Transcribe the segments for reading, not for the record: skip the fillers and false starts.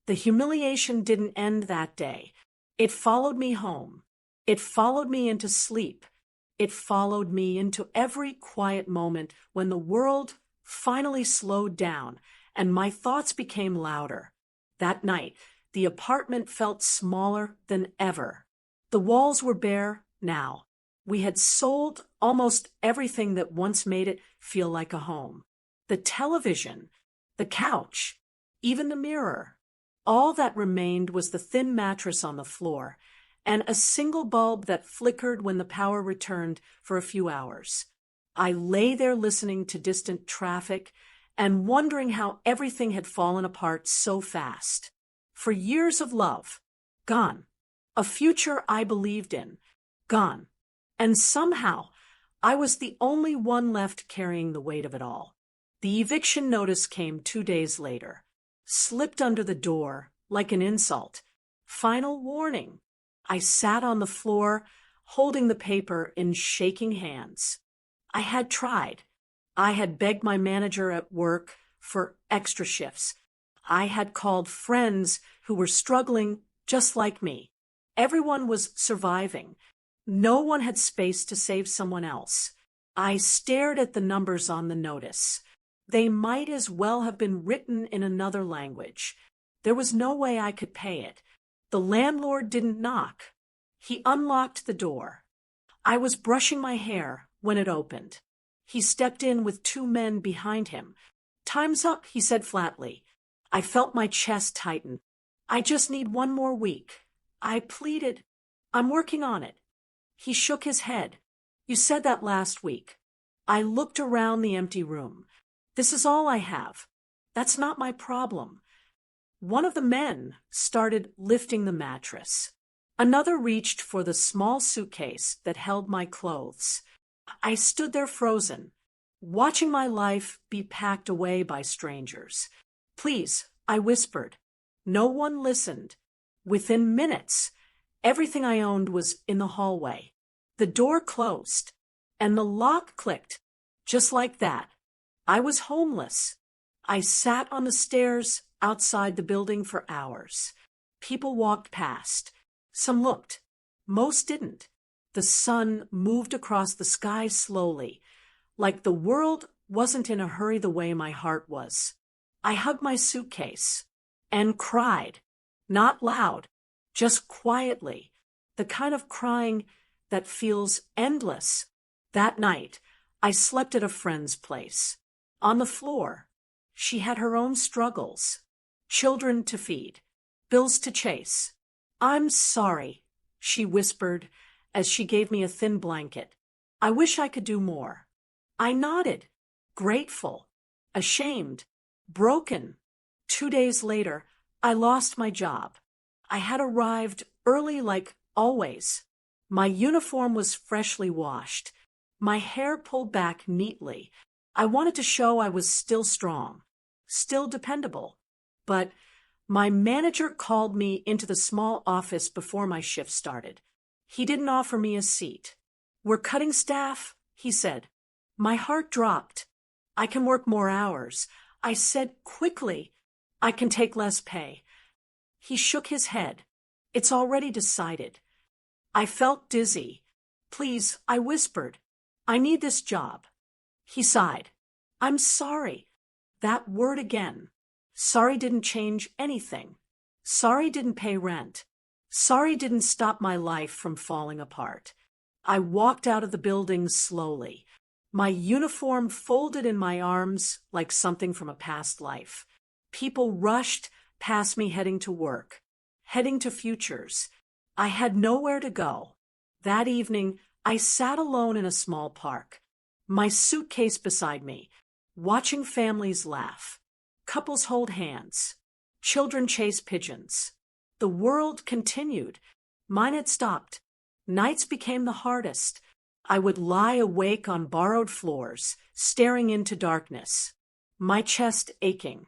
The humiliation didn't end that day. It followed me home. It followed me into sleep. It followed me into every quiet moment when the world finally slowed down and my thoughts became louder. That night, the apartment felt smaller than ever. The walls were bare now. We had sold almost everything that once made it feel like a home. The television, the couch, even the mirror. All that remained was the thin mattress on the floor and a single bulb that flickered when the power returned for a few hours. I lay there listening to distant traffic and wondering how everything had fallen apart so fast. For years of love, gone. A future I believed in, gone. And somehow, I was the only one left carrying the weight of it all. The eviction notice came 2 days later, slipped under the door like an insult. Final warning. I sat on the floor, holding the paper in shaking hands. I had tried. I had begged my manager at work for extra shifts. I had called friends who were struggling just like me. Everyone was surviving. No one had space to save someone else. I stared at the numbers on the notice. They might as well have been written in another language. There was no way I could pay it. The landlord didn't knock. He unlocked the door. I was brushing my hair when it opened. He stepped in with 2 men behind him. "Time's up," he said flatly. I felt my chest tighten. "I just need 1 more week." I pleaded. "I'm working on it." He shook his head. "You said that last week." I looked around the empty room. "This is all I have. That's not my problem." One of the men started lifting the mattress. Another reached for the small suitcase that held my clothes. I stood there frozen, watching my life be packed away by strangers. "Please," I whispered. No one listened. Within minutes, everything I owned was in the hallway. The door closed, and the lock clicked. Just like that, I was homeless. I sat on the stairs outside the building for hours. People walked past. Some looked. Most didn't. The sun moved across the sky slowly, like the world wasn't in a hurry the way my heart was. I hugged my suitcase and cried. Not loud, just quietly, the kind of crying that feels endless. That night, I slept at a friend's place. On the floor, she had her own struggles. Children to feed, bills to chase. "I'm sorry," she whispered as she gave me a thin blanket. "I wish I could do more." I nodded, grateful, ashamed, broken. 2 days later, I lost my job. I had arrived early like always. My uniform was freshly washed, my hair pulled back neatly. I wanted to show I was still strong, still dependable. But my manager called me into the small office before my shift started. He didn't offer me a seat. "We're cutting staff," he said. My heart dropped. "I can work more hours." I said quickly, "I can take less pay." He shook his head. "It's already decided." I felt dizzy. "Please," I whispered. "I need this job." He sighed. "I'm sorry." That word again. Sorry didn't change anything. Sorry didn't pay rent. Sorry didn't stop my life from falling apart. I walked out of the building slowly, my uniform folded in my arms like something from a past life. People rushed past me heading to work, heading to futures. I had nowhere to go. That evening, I sat alone in a small park, my suitcase beside me, watching families laugh, couples hold hands, children chase pigeons. The world continued. Mine had stopped. Nights became the hardest. I would lie awake on borrowed floors, staring into darkness, my chest aching,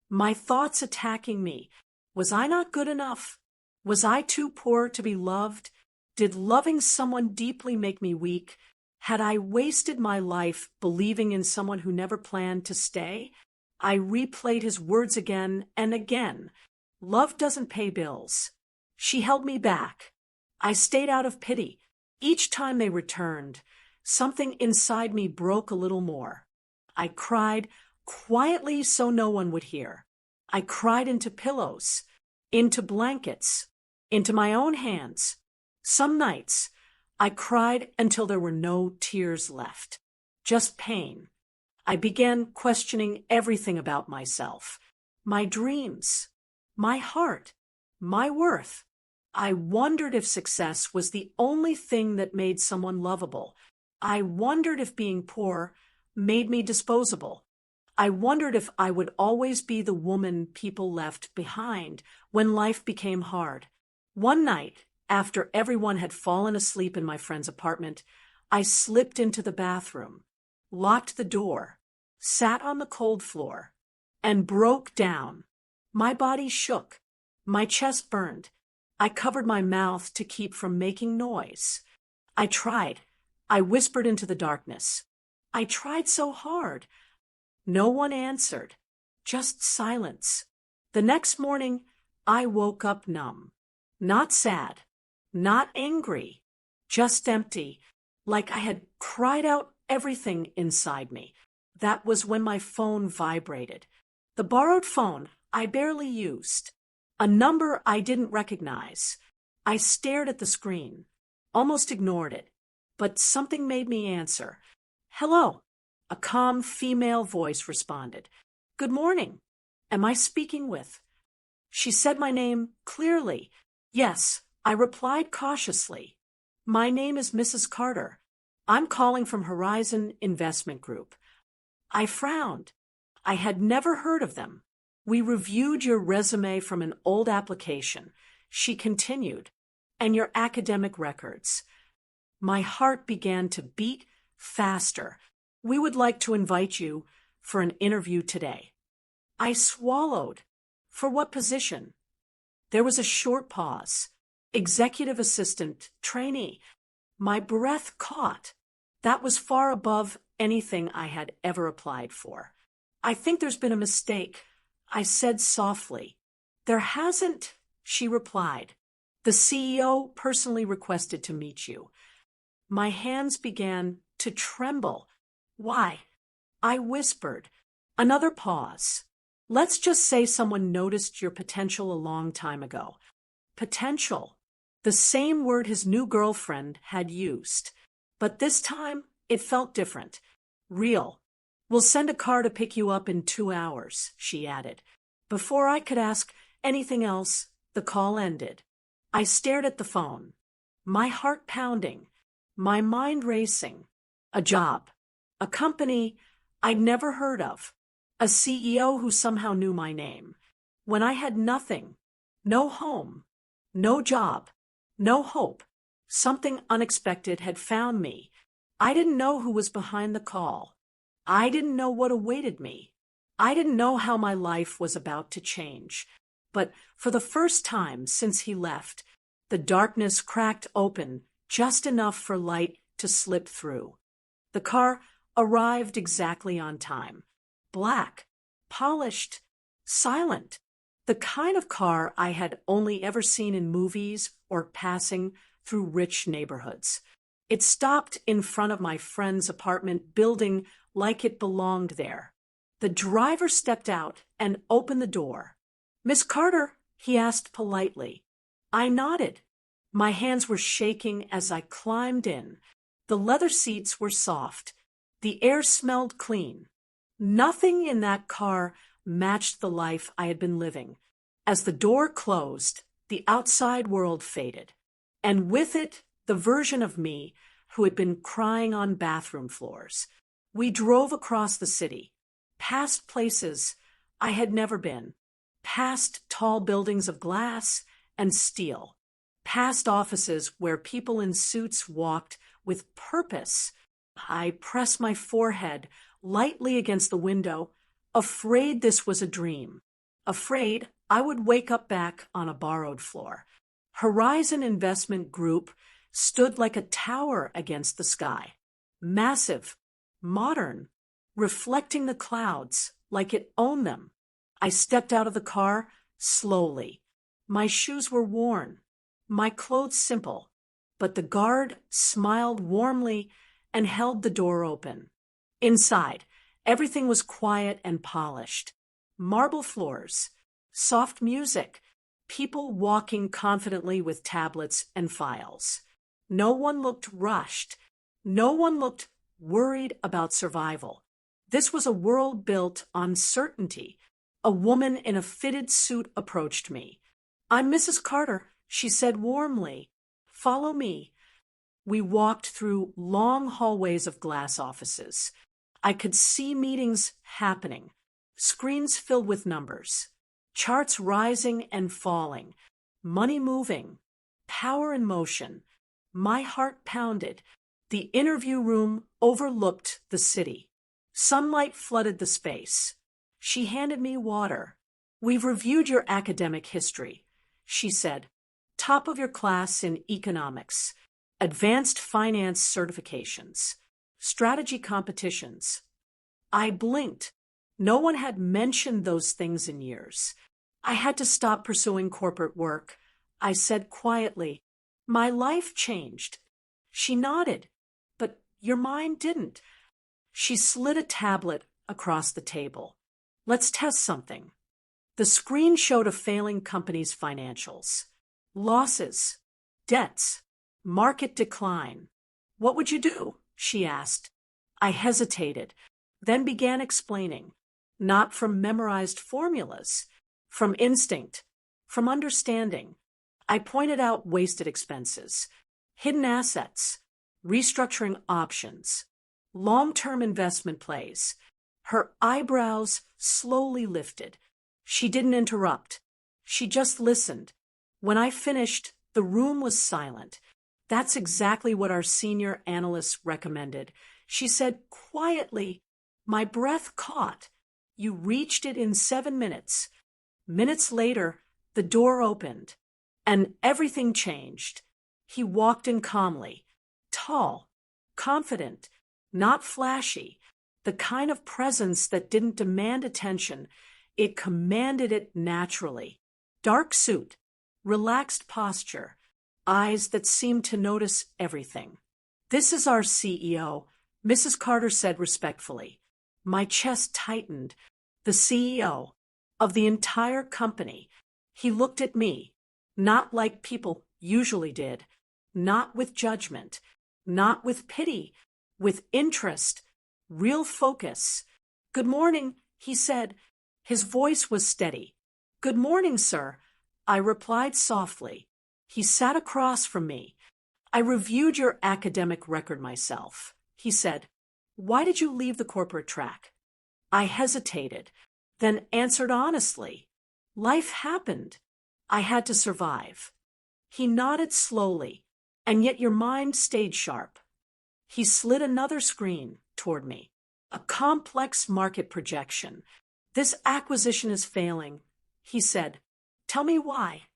my thoughts attacking me. Was I not good enough? Was I too poor to be loved? Did loving someone deeply make me weak? Had I wasted my life believing in someone who never planned to stay? I replayed his words again and again. Love doesn't pay bills. She held me back. I stayed out of pity. Each time they returned, something inside me broke a little more. I cried quietly so no one would hear. I cried into pillows, into blankets, into my own hands. Some nights, I cried until there were no tears left, just pain. I began questioning everything about myself, my dreams, my heart, my worth. I wondered if success was the only thing that made someone lovable. I wondered if being poor made me disposable. I wondered if I would always be the woman people left behind when life became hard. One night, after everyone had fallen asleep in my friend's apartment, I slipped into the bathroom, locked the door, sat on the cold floor, and broke down. My body shook. My chest burned. I covered my mouth to keep from making noise. I tried. I whispered into the darkness. I tried so hard. No one answered. Just silence. The next morning, I woke up numb. Not sad. Not angry. Just empty. Like I had cried out everything inside me. That was when my phone vibrated. The borrowed phone I barely used. A number I didn't recognize. I stared at the screen, almost ignored it, but something made me answer. Hello. A calm female voice responded. Good morning. Am I speaking with? She said my name clearly. Yes, I replied cautiously. My name is Mrs. Carter. I'm calling from Horizon Investment Group. I frowned. I had never heard of them. We reviewed your resume from an old application, she continued, and your academic records. My heart began to beat faster. We would like to invite you for an interview today. I swallowed. For what position? There was a short pause. Executive assistant, trainee. My breath caught. That was far above anything I had ever applied for. I think there's been a mistake, I said softly. There hasn't, she replied. The CEO personally requested to meet you. My hands began to tremble. Why? I whispered. Another pause. Let's just say someone noticed your potential a long time ago. Potential. The same word his new girlfriend had used. But this time, it felt different. Real. We'll send a car to pick you up in 2 hours, she added. Before I could ask anything else, the call ended. I stared at the phone, my heart pounding, my mind racing. A job, a company I'd never heard of, a CEO who somehow knew my name. When I had nothing, no home, no job, no hope, something unexpected had found me. I didn't know who was behind the call. I didn't know what awaited me. I didn't know how my life was about to change. But for the first time since he left, the darkness cracked open just enough for light to slip through. The car arrived exactly on time. Black, polished, silent. The kind of car I had only ever seen in movies or passing through rich neighborhoods. It stopped in front of my friend's apartment building like it belonged there. The driver stepped out and opened the door. Miss Carter, he asked politely. I nodded. My hands were shaking as I climbed in. The leather seats were soft. The air smelled clean. Nothing in that car matched the life I had been living. As the door closed, the outside world faded. And with it, the version of me who had been crying on bathroom floors. We drove across the city, past places I had never been, past tall buildings of glass and steel, past offices where people in suits walked with purpose. I pressed my forehead lightly against the window, afraid this was a dream, afraid I would wake up back on a borrowed floor. Horizon Investment Group stood like a tower against the sky, massive, modern, reflecting the clouds like it owned them. I stepped out of the car, slowly. My shoes were worn, my clothes simple, but the guard smiled warmly and held the door open. Inside, everything was quiet and polished. Marble floors, soft music, people walking confidently with tablets and files. No one looked rushed. No one looked worried about survival. This was a world built on certainty. A woman in a fitted suit approached me. "I'm Mrs. Carter," she said warmly. "Follow me." We walked through long hallways of glass offices. I could see meetings happening, screens filled with numbers, charts rising and falling, money moving, power in motion. My heart pounded. The interview room overlooked the city. Sunlight flooded the space. She handed me water. "We've reviewed your academic history," she said. "Top of your class in economics, advanced finance certifications, strategy competitions." I blinked. No one had mentioned those things in years. I had to stop pursuing corporate work. I said quietly, "My life changed." She nodded. "But your mind didn't." She slid a tablet across the table. "Let's test something." The screen showed a failing company's financials. Losses, debts, market decline. "What would you do?" she asked. I hesitated, then began explaining, not from memorized formulas, from instinct, from understanding. I pointed out wasted expenses, hidden assets, restructuring options, long-term investment plays. Her eyebrows slowly lifted. She didn't interrupt. She just listened. When I finished, the room was silent. "That's exactly what our senior analysts recommended," she said quietly. My breath caught. "You reached it in 7 minutes. Minutes later, the door opened, and everything changed. He walked in calmly, tall, confident, not flashy, the kind of presence that didn't demand attention. It commanded it naturally. Dark suit, relaxed posture, eyes that seemed to notice everything. "This is our CEO," Mrs. Carter said respectfully. My chest tightened. The CEO of the entire company. He looked at me, not like people usually did, not with judgment, not with pity, with interest, real focus. "Good morning," he said. His voice was steady. "Good morning, sir," I replied softly. He sat across from me. "I reviewed your academic record myself," he said. "Why did you leave the corporate track?" I hesitated, then answered honestly. "Life happened. I had to survive." He nodded slowly, "And yet your mind stayed sharp." He slid another screen toward me. "A complex market projection. This acquisition is failing," he said. "Tell me why."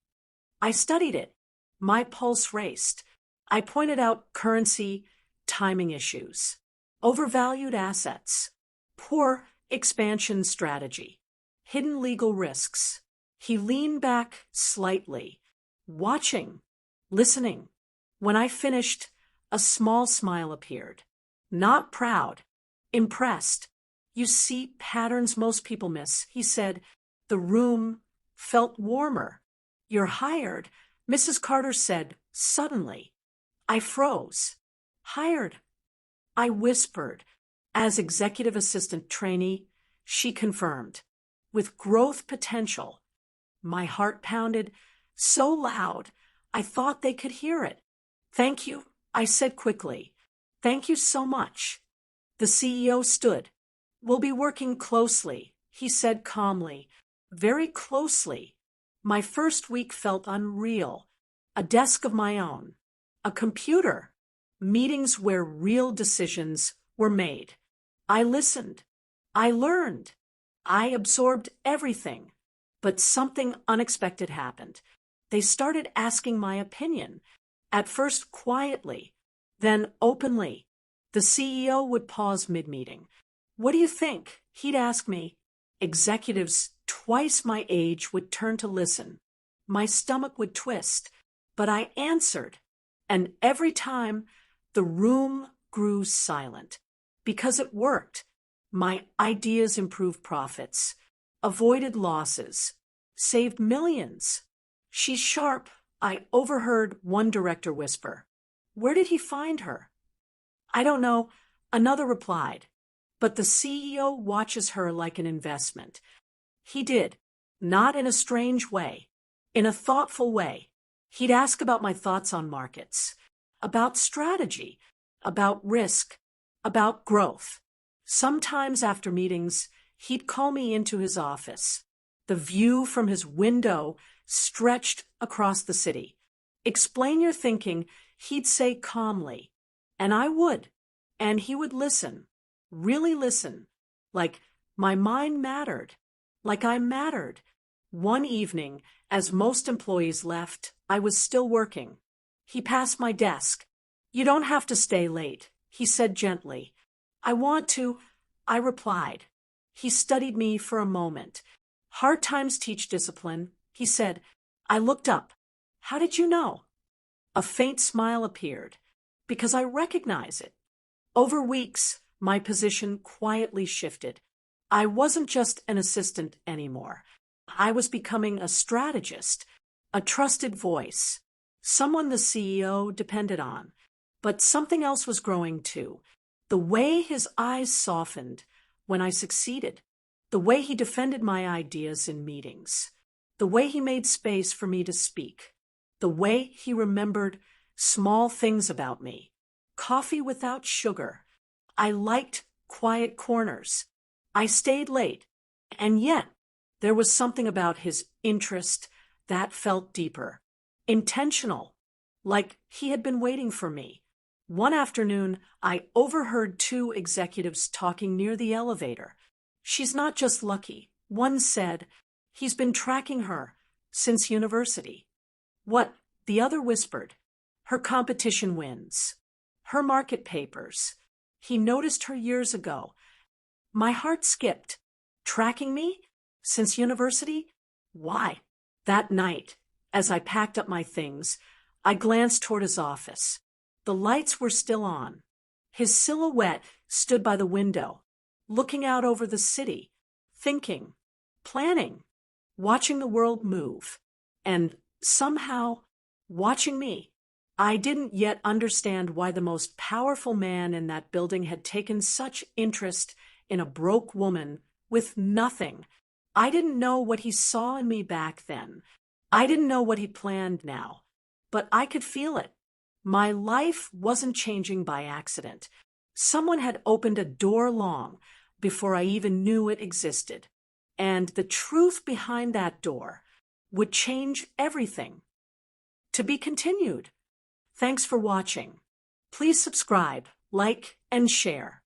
I studied it. My pulse raced. I pointed out currency, timing issues, overvalued assets, poor expansion strategy, hidden legal risks. He leaned back slightly, watching, listening. When I finished, a small smile appeared. Not proud, impressed. "You see patterns most people miss," he said. The room felt warmer. "You're hired," Mrs. Carter said suddenly. I froze. "Hired," I whispered. "As executive assistant trainee," she confirmed. "With growth potential." My heart pounded so loud I thought they could hear it. "Thank you," I said quickly. "Thank you so much." The CEO stood. "We'll be working closely," he said calmly. "Very closely." My first week felt unreal. A desk of my own. A computer. Meetings where real decisions were made. I listened. I learned. I absorbed everything. But something unexpected happened. They started asking my opinion. At first quietly, then openly. The CEO would pause mid-meeting. "What do you think?" he'd ask me. Executives twice my age would turn to listen. My stomach would twist, but I answered. And every time, the room grew silent. Because it worked. My ideas improved profits, avoided losses, saved millions. She's sharp, I overheard one director whisper. Where did he find her? I don't know, another replied. But the CEO watches her like an investment. He did, not in a strange way, in a thoughtful way. He'd ask about my thoughts on markets, about strategy, about risk, about growth. Sometimes after meetings, he'd call me into his office. The view from his window stretched across the city. Explain your thinking, he'd say calmly. And I would. And he would listen, really listen, like my mind mattered, like I mattered. One evening, as most employees left, I was still working. He passed my desk. You don't have to stay late, he said gently. I want to, I replied. He studied me for a moment. Hard times teach discipline, he said. I looked up. How did you know? A faint smile appeared, because I recognize it. Over weeks, my position quietly shifted. I wasn't just an assistant anymore. I was becoming a strategist, a trusted voice, someone the CEO depended on. But something else was growing too. The way his eyes softened when I succeeded, the way he defended my ideas in meetings, the way he made space for me to speak, the way he remembered small things about me. Coffee without sugar. I liked quiet corners. I stayed late. And yet, there was something about his interest that felt deeper, intentional, like he had been waiting for me. One afternoon, I overheard two executives talking near the elevator. She's not just lucky. One said, he's been tracking her since university. What? The other whispered. Her competition wins. Her market papers. He noticed her years ago. My heart skipped. Tracking me? Since university? Why? That night, as I packed up my things, I glanced toward his office. The lights were still on. His silhouette stood by the window, looking out over the city, thinking, planning, watching the world move, and somehow watching me. I didn't yet understand why the most powerful man in that building had taken such interest in a broke woman with nothing. I didn't know what he saw in me back then. I didn't know what he planned now, but I could feel it. My life wasn't changing by accident. Someone had opened a door long before I even knew it existed. And the truth behind that door would change everything. To be continued. Thanks for watching. Please subscribe, like, and share.